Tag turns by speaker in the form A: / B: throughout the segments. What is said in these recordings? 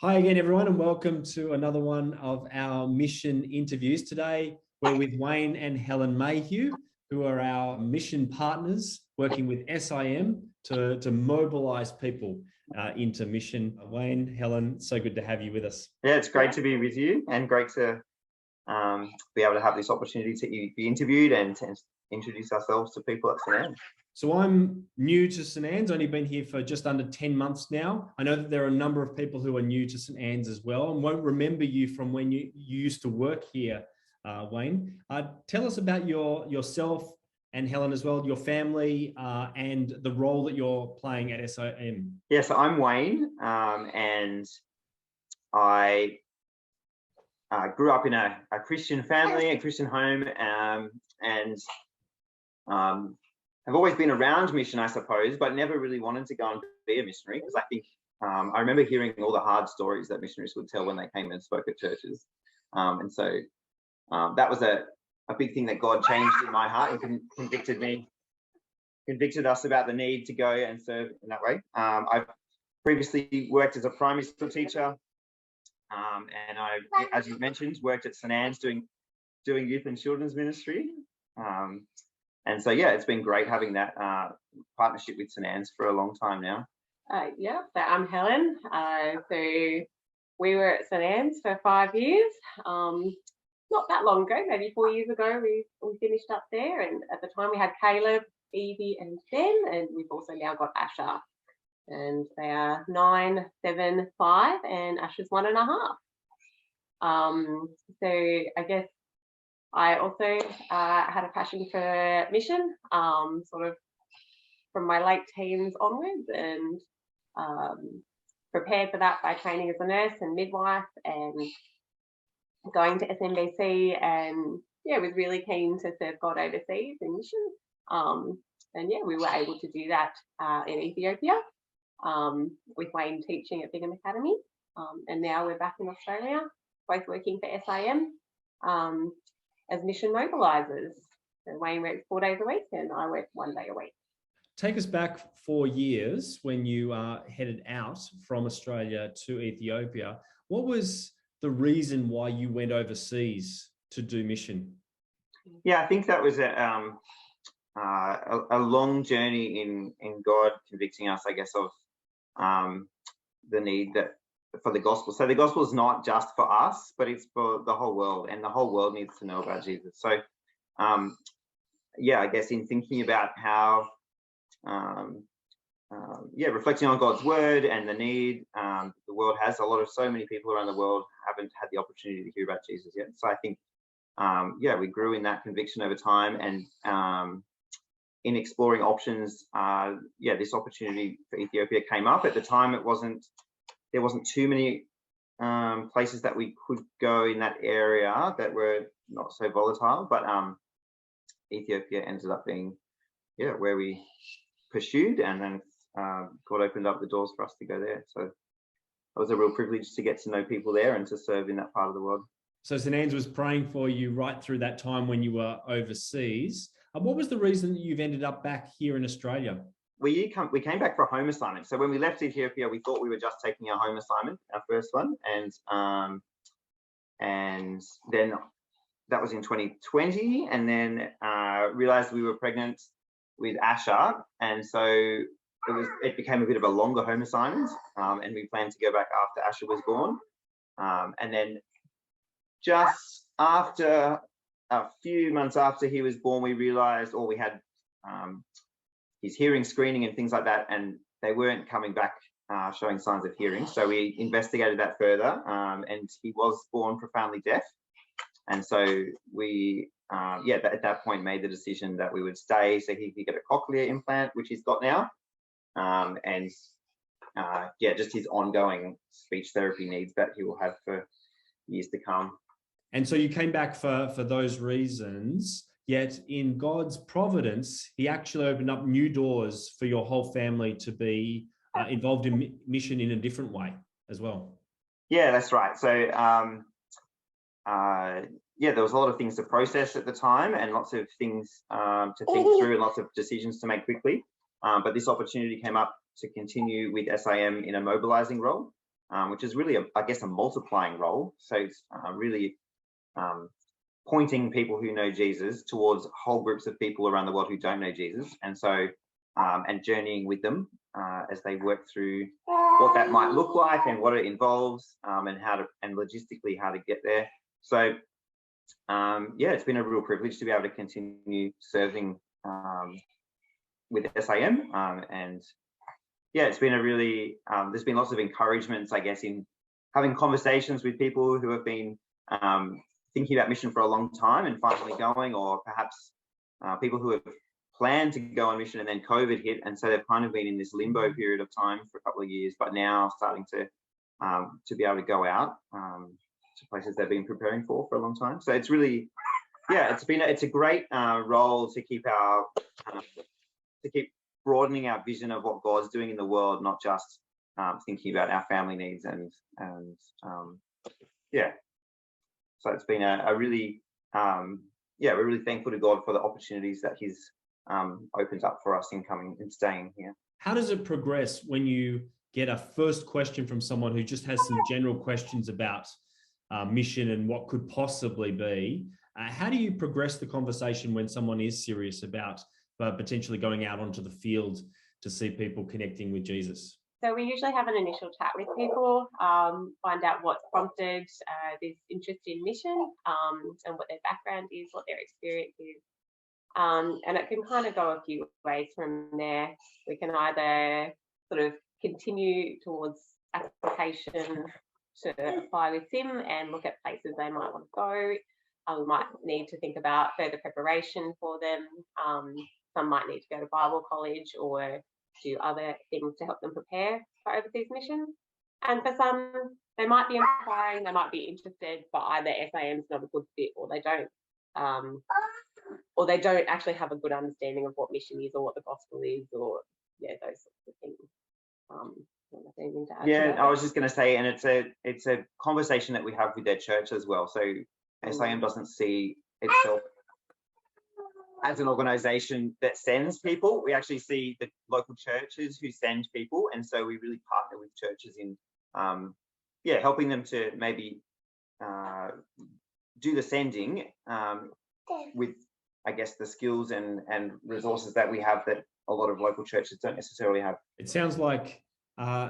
A: Hi again, everyone, and welcome to another one of our mission interviews. Today, we're with Wayne and Helen Mayhew, who are our mission partners working with SIM to mobilise people into mission. Wayne, Helen, so good to have you with us.
B: Yeah, it's great to be with you and great to be able to have this opportunity to be interviewed and to introduce ourselves to people at St. Anne's.
A: So I'm new to St. Anne's, only been here for just under 10 months now. I know that there are a number of people who are new to St. Anne's as well and won't remember you from when you used to work here, Wayne. Tell us about yourself and Helen as well, your family and the role that you're playing at SIM.
B: Yeah, so I'm Wayne and I grew up in a Christian family, a Christian home, and I've always been around mission, I suppose, but never really wanted to go and be a missionary because I think I remember hearing all the hard stories that missionaries would tell when they came and spoke at churches. And so that was a big thing that God changed in my heart and convicted us about the need to go and serve in that way. I've previously worked as a primary school teacher, and I, as you mentioned, worked at St. Anne's doing youth and children's ministry. And so, yeah, it's been great having that partnership with St. Anne's for a long time now.
C: Yeah, so I'm Helen. So we were at St. Anne's for 5 years. Not that long ago, maybe 4 years ago, we finished up there. And at the time we had Caleb, Evie and Ben, and we've also now got Asher. And they are 9, 7, 5, and Asher's 1.5. So I guess I also had a passion for mission, sort of from my late teens onwards, and prepared for that by training as a nurse and midwife and going to SMBC, and yeah, was really keen to serve God overseas in mission. And yeah, we were able to do that in Ethiopia with Wayne teaching at Bingham Academy. And now we're back in Australia, both working for SIM. As mission mobilisers. So Wayne works 4 days a week and I work 1 day a week.
A: Take us back 4 years when you headed out from Australia to Ethiopia. What was the reason why you went overseas to do mission?
B: Yeah, I think that was a long journey in God convicting us, I guess, of the need for the gospel. So the gospel is not just for us, but it's for the whole world, and the whole world needs to know about Jesus. So yeah, I guess in thinking about how reflecting on God's word and the need the world has, so many people around the world haven't had the opportunity to hear about Jesus yet. So I think we grew in that conviction over time, and in exploring options, this opportunity for Ethiopia came up. At the time, there wasn't too many places that we could go in that area that were not so volatile, but Ethiopia ended up being where we pursued, and then God opened up the doors for us to go there. So it was a real privilege to get to know people there and to serve in that part of the world.
A: So St. Anne's was praying for you right through that time when you were overseas. What was the reason that you've ended up back here in Australia?
B: We came back for a home assignment. So when we left Ethiopia, we thought we were just taking our home assignment, our first one, and then that was in 2020, and then realized we were pregnant with Asher, and so it became a bit of a longer home assignment, and we planned to go back after Asher was born, and then just after a few months after he was born, we realized, or we had his hearing screening and things like that, and they weren't coming back showing signs of hearing. So we investigated that further, and he was born profoundly deaf. And so we, at that point, made the decision that we would stay so he could get a cochlear implant, which he's got now, and just his ongoing speech therapy needs that he will have for years to come.
A: And so you came back for those reasons. Yet in God's providence, he actually opened up new doors for your whole family to be involved in mission in a different way as well.
B: Yeah, that's right. So, there was a lot of things to process at the time and lots of things to think through and lots of decisions to make quickly. But this opportunity came up to continue with SIM in a mobilising role. which is really, I guess, a multiplying role. So it's really pointing people who know Jesus towards whole groups of people around the world who don't know Jesus, and so and journeying with them as they work through what that might look like and what it involves, and how to, and logistically how to get there. So yeah, it's been a real privilege to be able to continue serving with SAM, and yeah, it's been a really there's been lots of encouragements, I guess, in having conversations with people who have been thinking about mission for a long time and finally going, or perhaps people who have planned to go on mission and then COVID hit, and so they've kind of been in this limbo period of time for a couple of years, but now starting to be able to go out to places they've been preparing for a long time. So it's really, yeah, it's a great role to keep our to keep broadening our vision of what God's doing in the world, not just thinking about our family needs and yeah. So it's been a really yeah, we're really thankful to God for the opportunities that He's opened up for us in coming and staying here.
A: How does it progress when you get a first question from someone who just has some general questions about mission and what could possibly be? How do you progress the conversation when someone is serious about potentially going out onto the field to see people connecting with Jesus?
C: So we usually have an initial chat with people, find out what's prompted this interest in mission, and what their background is, what their experience is. And it can kind of go a few ways from there. We can either sort of continue towards application to apply with Sim and look at places they might want to go. We might need to think about further preparation for them. Some might need to go to Bible college or do other things to help them prepare for overseas mission. And for some, they might be inquiring, they might be interested, but either SAM's not a good fit, or they don't actually have a good understanding of what mission is or what the gospel is, or yeah, those sorts of things.
B: Yeah, I was just going to say, and it's a conversation that we have with their church as well. So SAM doesn't see itself as an organisation that sends people. We actually see the local churches who send people, and so we really partner with churches in yeah, helping them to maybe do the sending with, I guess, the skills and resources that we have that a lot of local churches don't necessarily have.
A: It sounds like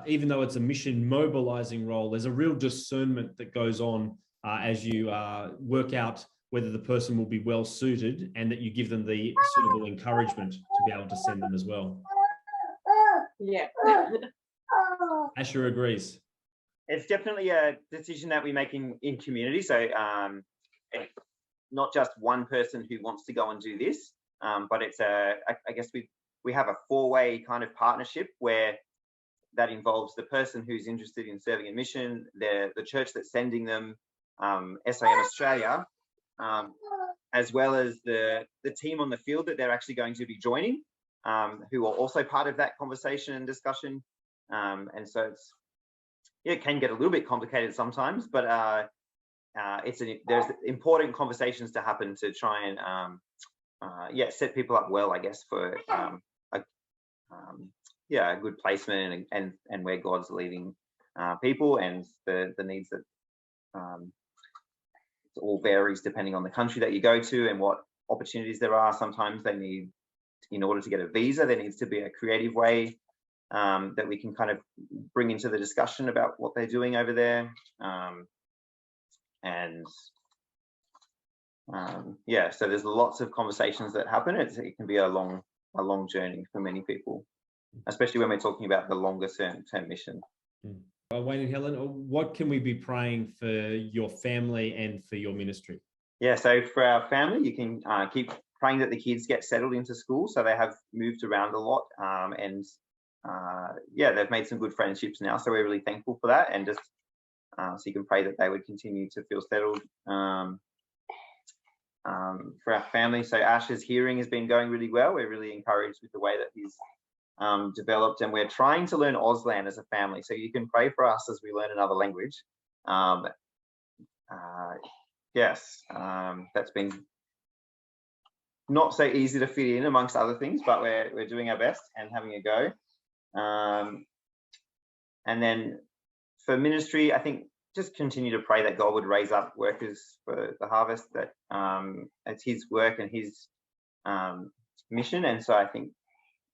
A: even though it's a mission mobilizing role, there's a real discernment that goes on as you work out whether the person will be well suited, and that you give them the suitable encouragement to be able to send them as well.
C: Yeah.
A: Asher agrees.
B: It's definitely a decision that we make in community. So it's not just one person who wants to go and do this, but it's I guess we have a four-way kind of partnership where that involves the person who's interested in serving a mission, the church that's sending them, SAM Australia, as well as the team on the field that they're actually going to be joining, who are also part of that conversation and discussion. And so it can get a little bit complicated sometimes, but there's important conversations to happen to try and yeah, set people up well, I guess, for yeah, a good placement and where God's leading people, and the needs that it all varies depending on the country that you go to and what opportunities there are. Sometimes they need, in order to get a visa, there needs to be a creative way that we can kind of bring into the discussion about what they're doing over there. Yeah, so there's lots of conversations that happen. It can be a long journey for many people, especially when we're talking about the longer term mission.
A: Wayne and Helen, what can we be praying for your family and for your ministry?
B: Yeah, so for our family, you can keep praying that the kids get settled into school. So they have moved around a lot, and yeah, they've made some good friendships now. So we're really thankful for that, and just so you can pray that they would continue to feel settled. For our family, so Ash's hearing has been going really well. We're really encouraged with the way that he's developed, and we're trying to learn Auslan as a family. So you can pray for us as we learn another language. Yes, that's been not so easy to fit in amongst other things, but we're doing our best and having a go. And then for ministry, I think just continue to pray that God would raise up workers for the harvest, that it's his work and his mission. And so I think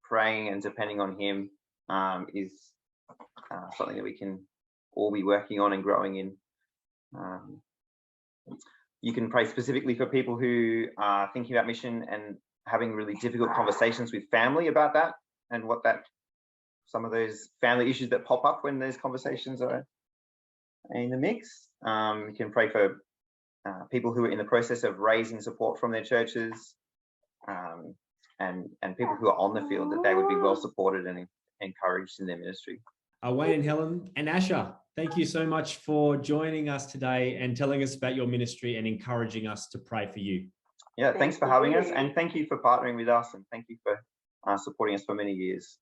B: praying and depending on him is something that we can all be working on and growing in. You can pray specifically for people who are thinking about mission and having really difficult conversations with family about that, and what that, some of those family issues that pop up when those conversations are in the mix. You can pray for people who are in the process of raising support from their churches, and people who are on the field, that they would be well supported and encouraged in their ministry.
A: Wayne and Helen and Asher, thank you so much for joining us today and telling us about your ministry and encouraging us to pray for you.
B: Yeah, thanks for having us, and thank you for partnering with us, and thank you for supporting us for many years.